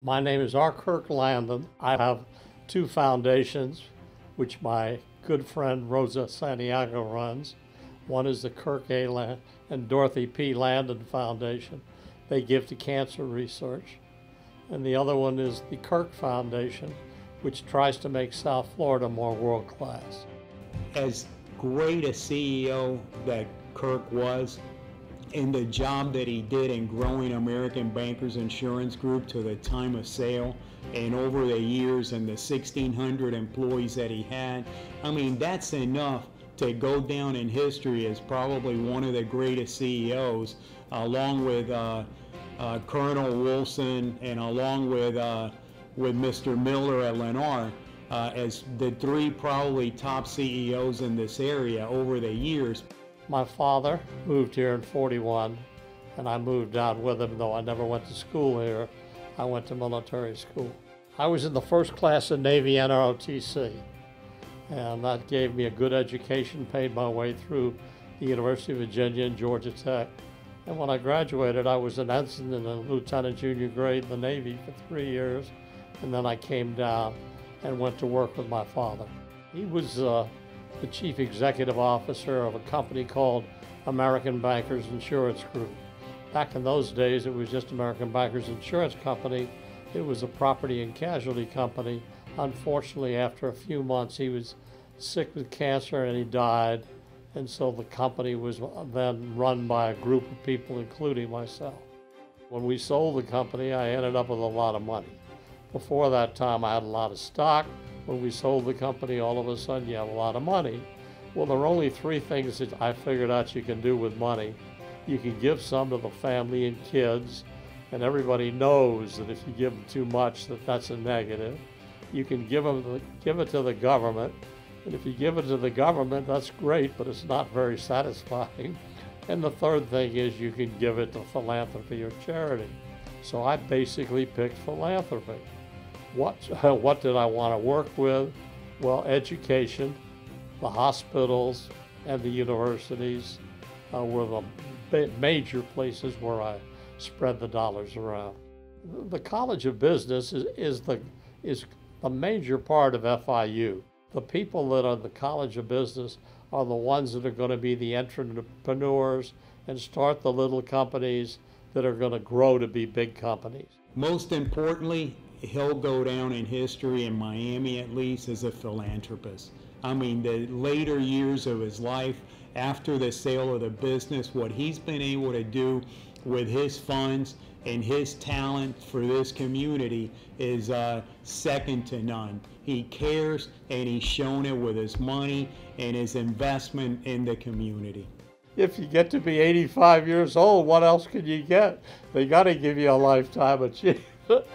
My name is Kirk Landon. I have two foundations, which my good friend Rosa Santiago runs. One is the Kirk A. Landon and Dorothy P. Landon Foundation. They give to cancer research. And the other one is the Kirk Foundation, which tries to make South Florida more world-class. As great a CEO that Kirk was, in the job that he did in growing American Bankers Insurance Group to the time of sale, and over the years and the 1,600 employees that he had, I mean, that's enough to go down in history as probably one of the greatest CEOs, along with Colonel Wilson and along with Mr. Miller at Lennar, as the three probably top CEOs in this area over the years. My father moved here in '41, and I moved down with him, though I never went to school here. I went to military school. I was in the first class of Navy NROTC, and that gave me a good education, paid my way through the University of Virginia and Georgia Tech. And when I graduated, I was an ensign and a lieutenant junior grade in the Navy for 3 years, and then I came down and went to work with my father. He was the chief executive officer of a company called American Bankers Insurance Group. Back in those days, it was just American Bankers Insurance Company. It was a property and casualty company. Unfortunately, after a few months, he was sick with cancer and he died. And so the company was then run by a group of people, including myself. When we sold the company, I ended up with a lot of money. Before that time, I had a lot of stock. When we sold the company, all of a sudden you have a lot of money. Well, there are only three things that I figured out you can do with money. You can give some to the family and kids, and everybody knows that if you give them too much, that's a negative. You can give it to the government, and if you give it to the government, that's great, but it's not very satisfying. And the third thing is you can give it to philanthropy or charity. So I basically picked philanthropy. What did I want to work with? Well, education, the hospitals, and the universities were the major places where I spread the dollars around. The College of Business is the major part of FIU. The people that are the College of Business are the ones that are going to be the entrepreneurs and start the little companies that are going to grow to be big companies. Most importantly, he'll go down in history, in Miami at least, as a philanthropist. I mean, the later years of his life, after the sale of the business, what he's been able to do with his funds and his talent for this community is second to none. He cares, and he's shown it with his money and his investment in the community. If you get to be 85 years old, what else can you get? They got to give you a lifetime achievement.